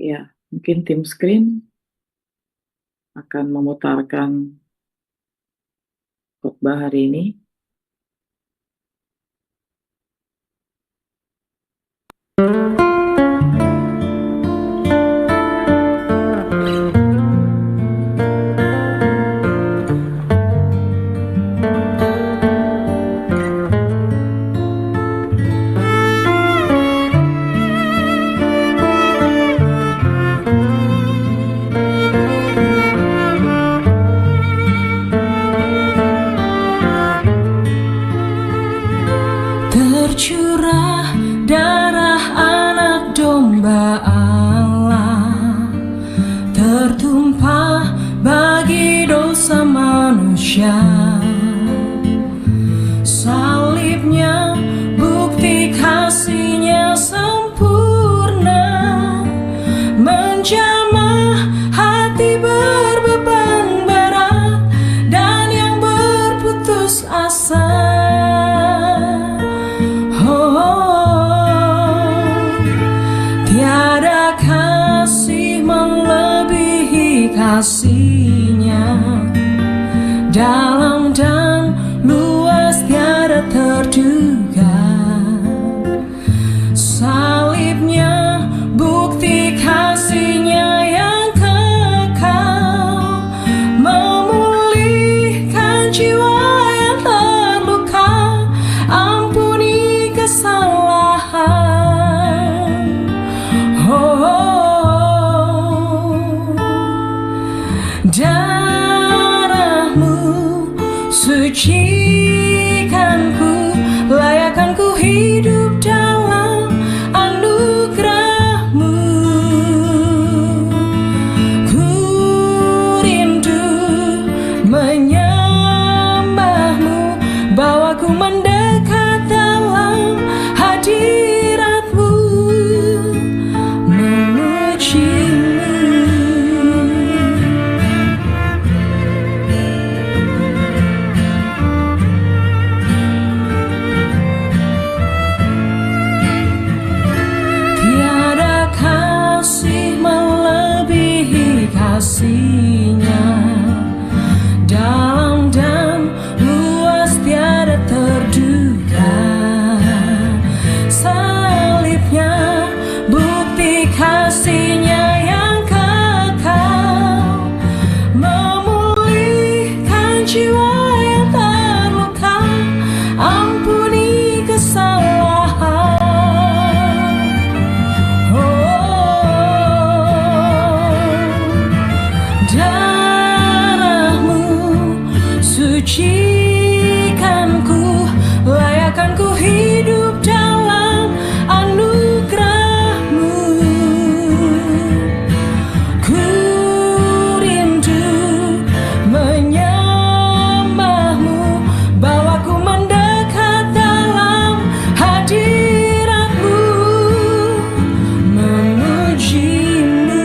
Ya, mungkin tim screen akan memutarkan khotbah hari ini. Tercurah darah anak domba Allah, tertumpah bagi dosa manusia. Salibnya bukti kasihnya sempurna, menjamah hati berbeban berat dan yang berputus asa. Tiada kasih melebihi kasihnya, dalam dan luas tiada terduga. Salibnya bukti kasihnya yang kekal, memulihkan jiwa yang terluka, ampuni kesalahan. Darahmu sucikanku, layakkanku hidup dalam anugerahmu. Ku rindu menyembahmu, bawaku mendekat dalam hadiratmu, memujimu. Kasihnya dalam dan luas tiada terduga. Salibnya bukti kasihnya yang kekal, memulihkan jiwa yang terluka, ampuni kesalahan. Darahmu sucikanku, layakkanku hidup dalam anugerahmu. Ku rindu menyembahmu, bawaku mendekat dalam hadiratmu, memujimu.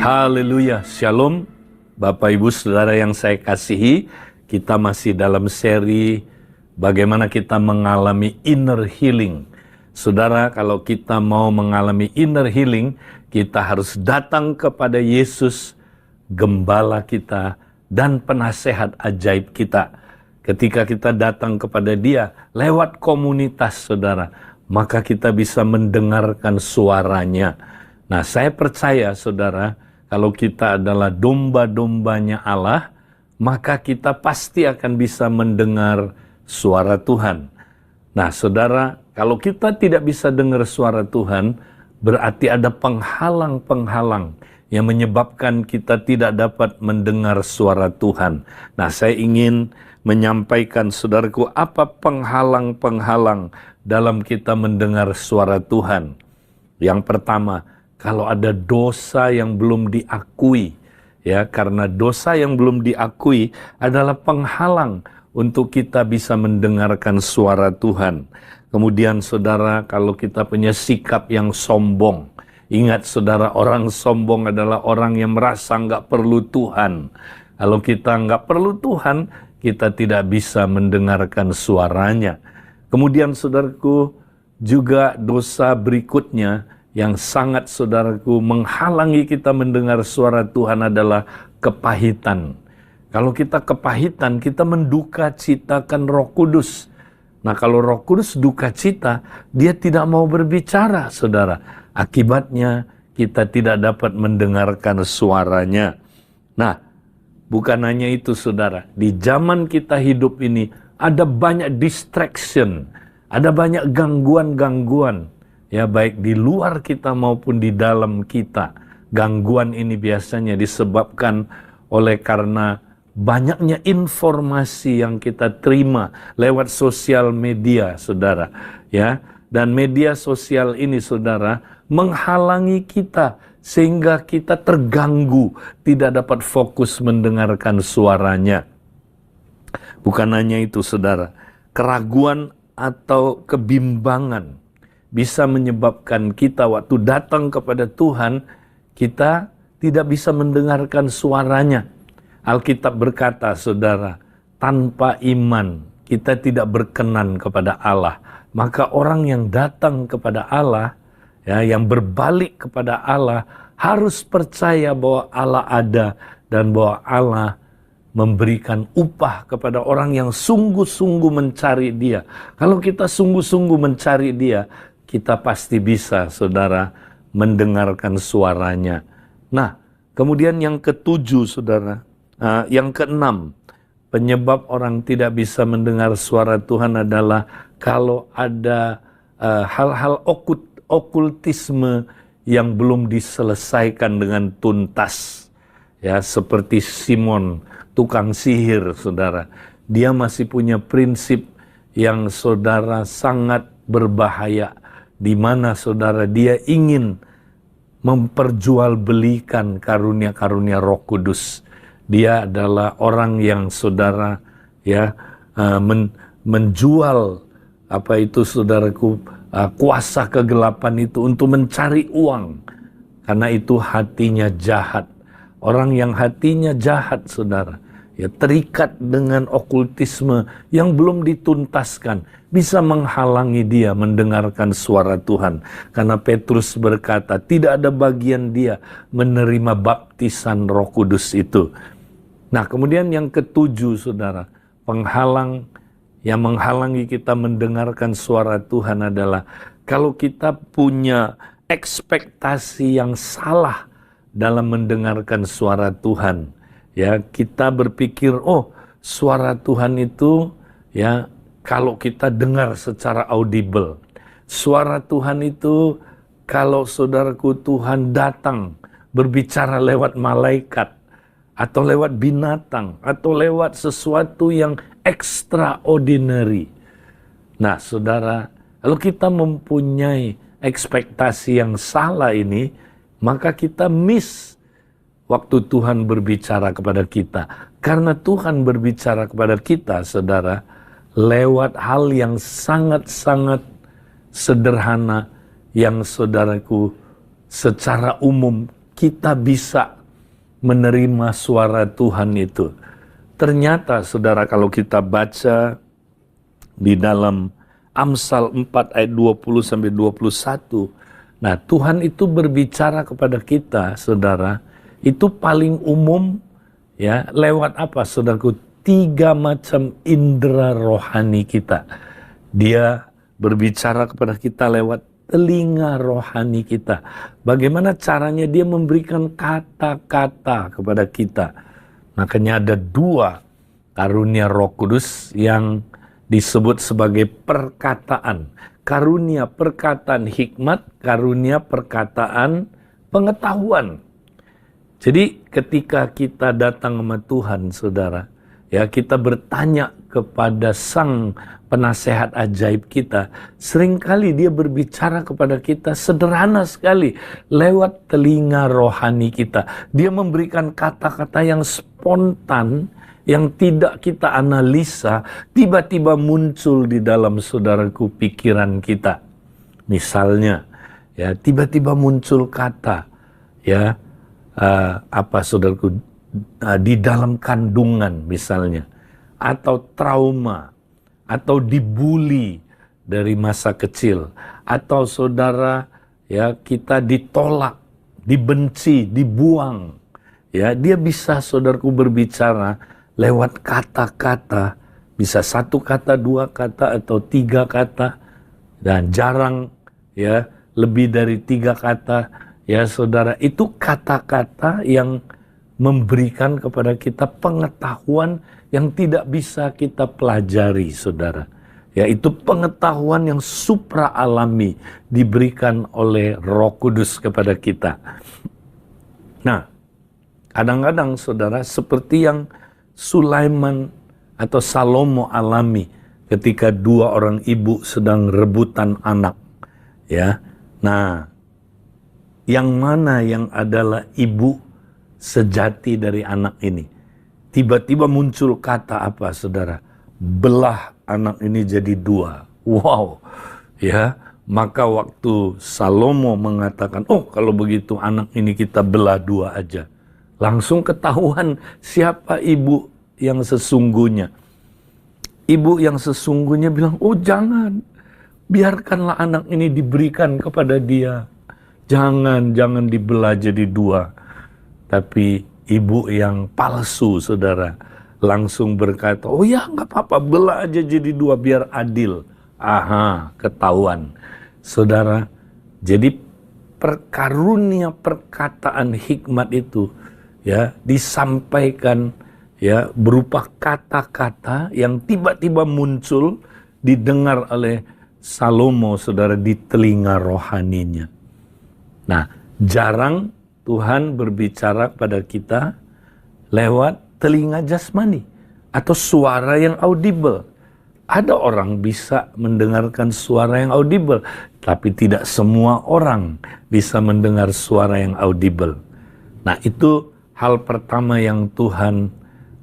Haleluya, Shalom Bapak Ibu Saudara yang saya kasihi. Kita masih dalam seri bagaimana kita mengalami inner healing. Saudara, kalau kita mau mengalami inner healing, kita harus datang kepada Yesus, Gembala kita, dan penasehat ajaib kita. Ketika kita datang kepada Dia lewat komunitas, saudara, maka kita bisa mendengarkan suaranya. Nah, saya percaya, saudara, kalau kita adalah domba-dombanya Allah, maka kita pasti akan bisa mendengar suara Tuhan. Nah, saudara, kalau kita tidak bisa dengar suara Tuhan, berarti ada penghalang-penghalang yang menyebabkan kita tidak dapat mendengar suara Tuhan. Nah, saya ingin menyampaikan, saudaraku, apa penghalang-penghalang dalam kita mendengar suara Tuhan. Yang pertama, kalau ada dosa yang belum diakui, ya, karena dosa yang belum diakui adalah penghalang untuk kita bisa mendengarkan suara Tuhan. Kemudian, saudara, kalau kita punya sikap yang sombong, ingat, saudara, orang sombong adalah orang yang merasa nggak perlu Tuhan. Kalau kita nggak perlu Tuhan, kita tidak bisa mendengarkan suaranya. Kemudian, saudaraku, juga dosa berikutnya yang sangat, saudaraku, menghalangi kita mendengar suara Tuhan adalah kepahitan. Kalau kita kepahitan, kita menduka citakan Roh Kudus. Nah, kalau Roh Kudus duka cita, Dia tidak mau berbicara, saudara. Akibatnya kita tidak dapat mendengarkan suaranya. Nah, bukan hanya itu, saudara. Di zaman kita hidup ini ada banyak distraction, ada banyak gangguan-gangguan, ya, baik di luar kita maupun di dalam kita. Gangguan ini biasanya disebabkan oleh karena banyaknya informasi yang kita terima lewat sosial media, saudara, ya. Dan media sosial ini, saudara, menghalangi kita sehingga kita terganggu, tidak dapat fokus mendengarkan suaranya. Bukan hanya itu, saudara, keraguan atau kebimbangan bisa menyebabkan kita waktu datang kepada Tuhan, kita tidak bisa mendengarkan suaranya. Alkitab berkata, saudara, tanpa iman kita tidak berkenan kepada Allah. Maka orang yang datang kepada Allah, ya, yang berbalik kepada Allah, harus percaya bahwa Allah ada dan bahwa Allah memberikan upah kepada orang yang sungguh-sungguh mencari Dia. Kalau kita sungguh-sungguh mencari Dia, kita pasti bisa, saudara, mendengarkan suaranya. Nah, kemudian yang ketujuh, saudara, yang keenam, penyebab orang tidak bisa mendengar suara Tuhan adalah kalau ada hal-hal okultisme yang belum diselesaikan dengan tuntas. Ya, seperti Simon, tukang sihir, saudara. Dia masih punya prinsip yang, saudara, sangat berbahaya, di mana, saudara, dia ingin memperjualbelikan karunia-karunia Roh Kudus. Dia adalah orang yang, saudara, ya, menjual apa itu, saudaraku, kuasa kegelapan itu untuk mencari uang, karena itu hatinya jahat. Orang yang hatinya jahat, saudara, ya, terikat dengan okultisme yang belum dituntaskan, bisa menghalangi dia mendengarkan suara Tuhan. Karena Petrus berkata, tidak ada bagian dia menerima baptisan Roh Kudus itu. Nah, kemudian yang ketujuh, saudara, penghalang yang menghalangi kita mendengarkan suara Tuhan adalah kalau kita punya ekspektasi yang salah dalam mendengarkan suara Tuhan. Ya, kita berpikir, oh, suara Tuhan itu, ya, kalau kita dengar secara audible. Suara Tuhan itu kalau, saudaraku, Tuhan datang berbicara lewat malaikat, atau lewat binatang, atau lewat sesuatu yang extraordinary. Nah, saudara, kalau kita mempunyai ekspektasi yang salah ini, maka kita miss waktu Tuhan berbicara kepada kita. Karena Tuhan berbicara kepada kita, saudara, lewat hal yang sangat-sangat sederhana, yang, saudaraku, secara umum kita bisa menerima suara Tuhan itu. Ternyata, saudara, kalau kita baca di dalam Amsal 4 ayat 20-21, nah, Tuhan itu berbicara kepada kita, saudara, itu paling umum, Ya, lewat apa, saudaraku? 3 macam indera rohani kita. Dia berbicara kepada kita lewat telinga rohani kita. Bagaimana caranya dia memberikan kata-kata kepada kita. Makanya ada 2 karunia Roh Kudus yang disebut sebagai perkataan. Karunia perkataan hikmat, karunia perkataan pengetahuan. Jadi ketika kita datang sama Tuhan, saudara, ya, kita bertanya kepada Sang Penasehat ajaib kita, seringkali dia berbicara kepada kita sederhana sekali lewat telinga rohani kita. Dia memberikan kata-kata yang spontan, yang tidak kita analisa, tiba-tiba muncul di dalam, saudaraku, pikiran kita. Misalnya, ya, tiba-tiba muncul kata, ya, saudaraku, di dalam kandungan misalnya, atau trauma, atau dibully dari masa kecil, atau saudara, ya, kita ditolak, dibenci, dibuang, ya, dia bisa, saudaraku, berbicara lewat kata-kata, bisa 1 kata, 2 kata, atau 3 kata, dan jarang, ya, lebih dari 3 kata, ya, saudara. Itu kata-kata yang memberikan kepada kita pengetahuan yang tidak bisa kita pelajari, saudara. Yaitu pengetahuan yang supra alami diberikan oleh Roh Kudus kepada kita. Nah, kadang-kadang, saudara, seperti yang Sulaiman atau Salomo alami ketika 2 orang ibu sedang rebutan anak, ya. Nah, yang mana yang adalah ibu sejati dari anak ini? Tiba-tiba muncul kata apa, saudara? Belah anak ini jadi 2. Wow, ya. Maka waktu Salomo mengatakan, oh, kalau begitu anak ini kita belah 2 aja, langsung ketahuan siapa ibu yang sesungguhnya. Ibu yang sesungguhnya bilang, oh, jangan, biarkanlah anak ini diberikan kepada dia. Jangan dibelah jadi 2. Tapi ibu yang palsu, saudara, langsung berkata, oh ya, nggak apa-apa, belah aja jadi 2 biar adil. Aha, ketahuan. Saudara, jadi karunia perkataan hikmat itu, ya, disampaikan, ya, berupa kata-kata yang tiba-tiba muncul, didengar oleh Salomo, saudara, di telinga rohaninya. Nah, jarang Tuhan berbicara pada kita lewat telinga jasmani atau suara yang audible. Ada orang bisa mendengarkan suara yang audible, tapi tidak semua orang bisa mendengar suara yang audible. Nah, itu hal pertama yang Tuhan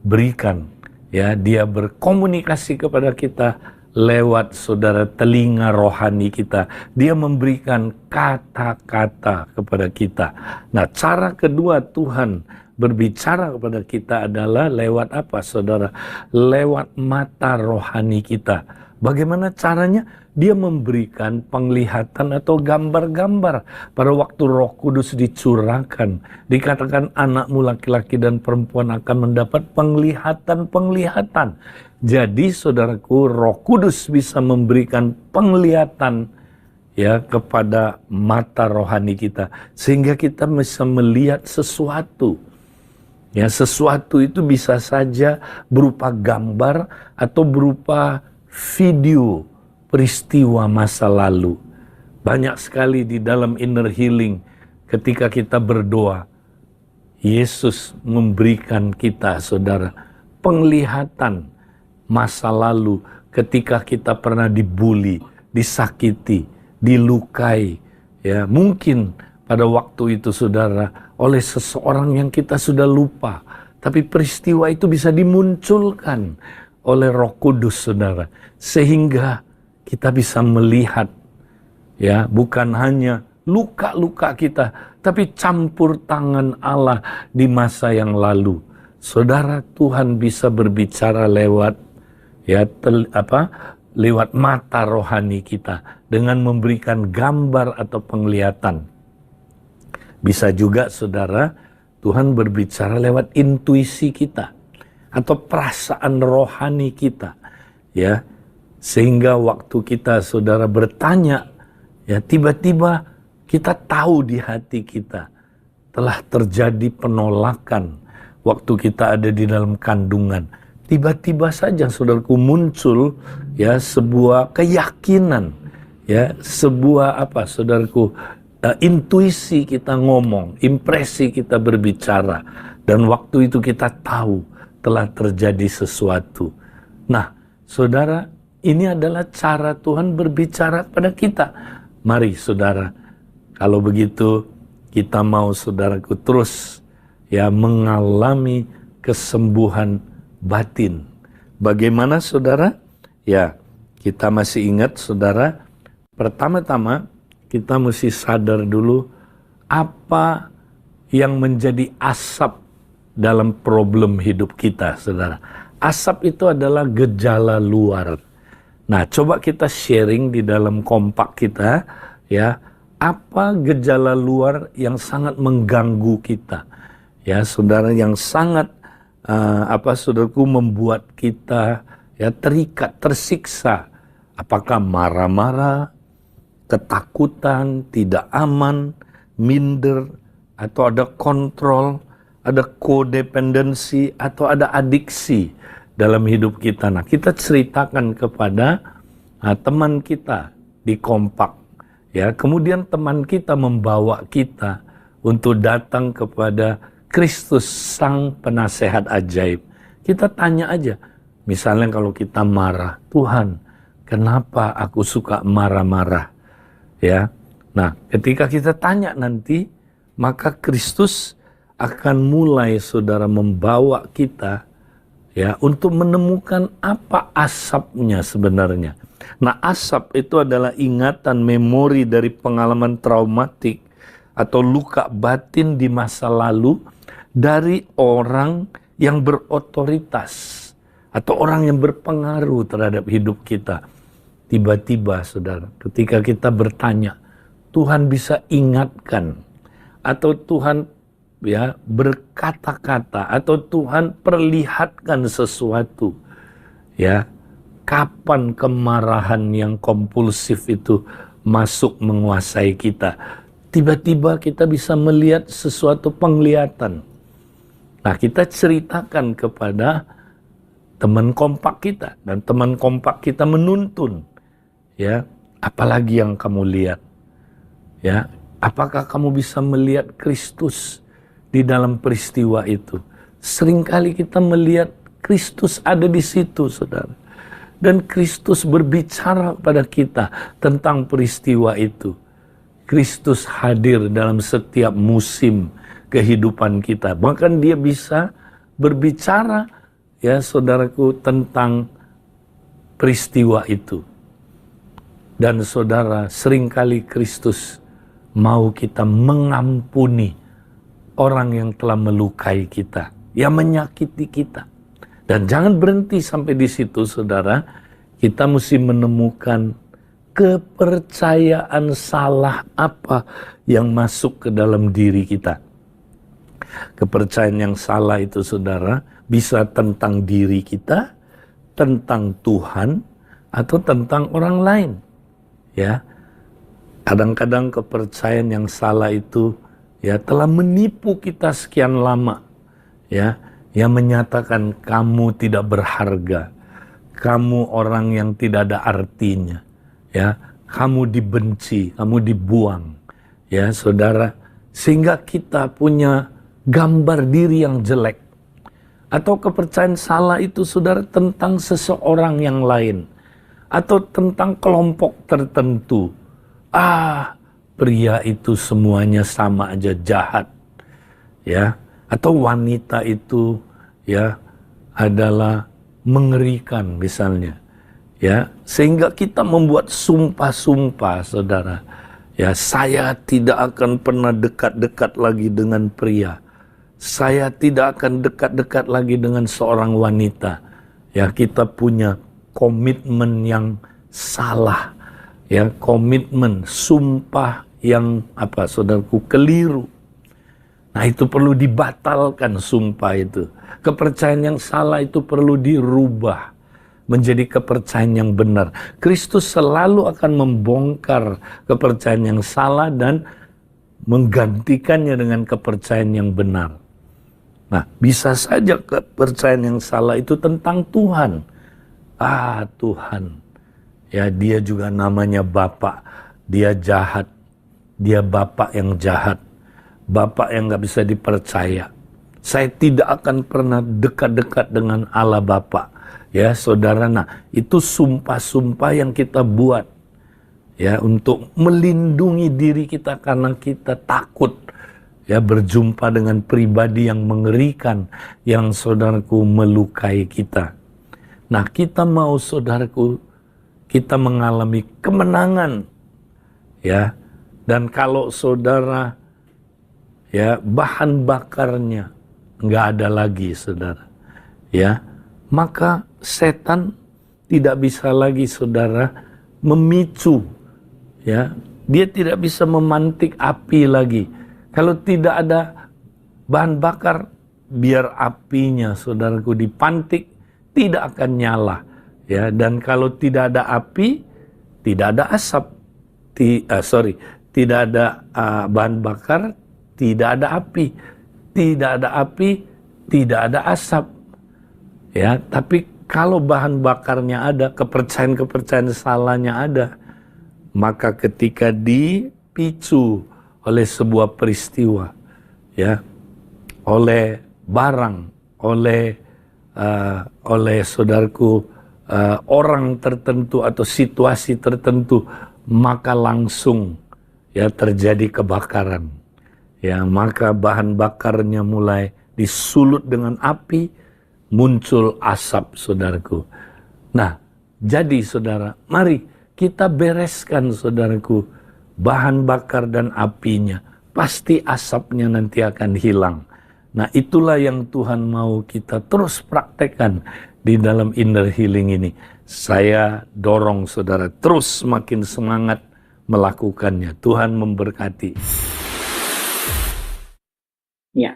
berikan, ya. Dia berkomunikasi kepada kita lewat, saudara, telinga rohani kita. Dia memberikan kata-kata kepada kita. Nah, cara kedua Tuhan berbicara kepada kita adalah lewat apa, saudara? Lewat mata rohani kita. Bagaimana caranya? Dia memberikan penglihatan atau gambar-gambar. Pada waktu Roh Kudus dicurahkan, dikatakan anakmu laki-laki dan perempuan akan mendapat penglihatan-penglihatan. Jadi, saudaraku, Roh Kudus bisa memberikan penglihatan, ya, kepada mata rohani kita, sehingga kita bisa melihat sesuatu. Ya, sesuatu itu bisa saja berupa gambar atau berupa video peristiwa masa lalu. Banyak sekali di dalam inner healing ketika kita berdoa, Yesus memberikan kita, saudara, penglihatan masa lalu ketika kita pernah dibully, disakiti, dilukai, ya, mungkin pada waktu itu, saudara, oleh seseorang yang kita sudah lupa, tapi peristiwa itu bisa dimunculkan oleh Roh Kudus, saudara, sehingga kita bisa melihat, ya, bukan hanya luka-luka kita, tapi campur tangan Allah di masa yang lalu. Saudara, Tuhan bisa berbicara lewat, ya, lewat mata rohani kita dengan memberikan gambar atau penglihatan. Bisa juga, saudara, Tuhan berbicara lewat intuisi kita atau perasaan rohani kita, ya. Sehingga waktu kita saudara bertanya, ya tiba-tiba kita tahu di hati kita telah terjadi penolakan waktu kita ada di dalam kandungan. Tiba-tiba saja saudaraku muncul ya sebuah keyakinan, ya sebuah saudaraku intuisi kita ngomong, impresi kita berbicara, dan waktu itu kita tahu telah terjadi sesuatu. Nah, saudara, ini adalah cara Tuhan berbicara pada kita. Mari saudara, kalau begitu kita mau saudaraku terus ya mengalami kesembuhan batin. Bagaimana saudara? Ya, kita masih ingat saudara, pertama-tama kita mesti sadar dulu apa yang menjadi asap dalam problem hidup kita, saudara. Asap itu adalah gejala luar. Nah, coba kita sharing di dalam kompak kita, ya, apa gejala luar yang sangat mengganggu kita, ya, saudara, yang sangat saudaraku membuat kita ya terikat, tersiksa. Apakah marah-marah, ketakutan, tidak aman, minder, atau ada kontrol, ada kodependensi, atau ada adiksi dalam hidup kita. Nah, kita ceritakan kepada teman kita di kompak, ya. Kemudian teman kita membawa kita untuk datang kepada Kristus Sang Penasehat Ajaib. Kita tanya aja, misalnya kalau kita marah, Tuhan, kenapa aku suka marah-marah? Ya, nah, ketika kita tanya nanti, maka Kristus akan mulai saudara membawa kita ya untuk menemukan apa asapnya sebenarnya. Nah, asap itu adalah ingatan memori dari pengalaman traumatik atau luka batin di masa lalu dari orang yang berotoritas atau orang yang berpengaruh terhadap hidup kita. Tiba-tiba saudara, ketika kita bertanya, Tuhan bisa ingatkan atau Tuhan ya berkata-kata atau Tuhan perlihatkan sesuatu, ya, kapan kemarahan yang kompulsif itu masuk menguasai kita, tiba-tiba kita bisa melihat sesuatu penglihatan. Nah, kita ceritakan kepada teman kompak kita, dan teman kompak kita menuntun, ya, apalagi yang kamu lihat, ya, apakah kamu bisa melihat Kristus di dalam peristiwa itu? Seringkali kita melihat Kristus ada di situ, saudara. Dan Kristus berbicara pada kita tentang peristiwa itu. Kristus hadir dalam setiap musim kehidupan kita. Bahkan dia bisa berbicara, ya saudaraku, tentang peristiwa itu. Dan saudara, seringkali Kristus mau kita mengampuni orang yang telah melukai kita, yang menyakiti kita. Dan jangan berhenti sampai di situ, saudara. Kita mesti menemukan kepercayaan salah apa yang masuk ke dalam diri kita. Kepercayaan yang salah itu, saudara, bisa tentang diri kita, tentang Tuhan, atau tentang orang lain. Ya, kadang-kadang kepercayaan yang salah itu ya telah menipu kita sekian lama, ya, yang menyatakan kamu tidak berharga, kamu orang yang tidak ada artinya, ya, kamu dibenci, kamu dibuang, ya saudara, sehingga kita punya gambar diri yang jelek. Atau kepercayaan salah itu, saudara, tentang seseorang yang lain, atau tentang kelompok tertentu. Pria itu semuanya sama aja jahat, ya, atau wanita itu ya adalah mengerikan misalnya, ya, sehingga kita membuat sumpah-sumpah, saudara, ya, saya tidak akan pernah dekat-dekat lagi dengan pria, saya tidak akan dekat-dekat lagi dengan seorang wanita. Ya, kita punya komitmen yang salah, ya, komitmen, sumpah yang saudaraku, keliru. Nah, itu perlu dibatalkan sumpah itu. Kepercayaan yang salah itu perlu dirubah menjadi kepercayaan yang benar. Kristus selalu akan membongkar kepercayaan yang salah dan menggantikannya dengan kepercayaan yang benar. Nah, bisa saja kepercayaan yang salah itu tentang Tuhan. Tuhan. Ya, dia juga namanya Bapa. Dia jahat. Dia Bapa yang jahat. Bapa yang gak bisa dipercaya. Saya tidak akan pernah dekat-dekat dengan Allah Bapa. Ya, saudara, nah, itu sumpah-sumpah yang kita buat. Ya, untuk melindungi diri kita karena kita takut ya berjumpa dengan pribadi yang mengerikan, yang saudaraku melukai kita. Nah, kita mau saudaraku, kita mengalami kemenangan, ya. Dan kalau saudara, ya, bahan bakarnya nggak ada lagi, saudara, ya, maka setan tidak bisa lagi, saudara, memicu, ya. Dia tidak bisa memantik api lagi. Kalau tidak ada bahan bakar, biar apinya, saudaraku, dipantik, tidak akan nyala. Ya, dan kalau tidak ada api, tidak ada asap. Tidak ada bahan bakar, tidak ada api. Tidak ada api, tidak ada asap. Ya, tapi kalau bahan bakarnya ada, kepercayaan-kepercayaan salahnya ada, maka ketika dipicu oleh sebuah peristiwa, ya, oleh barang, oleh saudaraku, orang tertentu atau situasi tertentu, maka langsung ya terjadi kebakaran. Ya, maka bahan bakarnya mulai disulut dengan api, muncul asap, saudaraku. Nah, jadi saudara, mari kita bereskan, saudaraku, bahan bakar dan apinya. Pasti asapnya nanti akan hilang. Nah, itulah yang Tuhan mau kita terus praktekkan di dalam inner healing ini. Saya dorong saudara terus makin semangat melakukannya. Tuhan memberkati. Ya,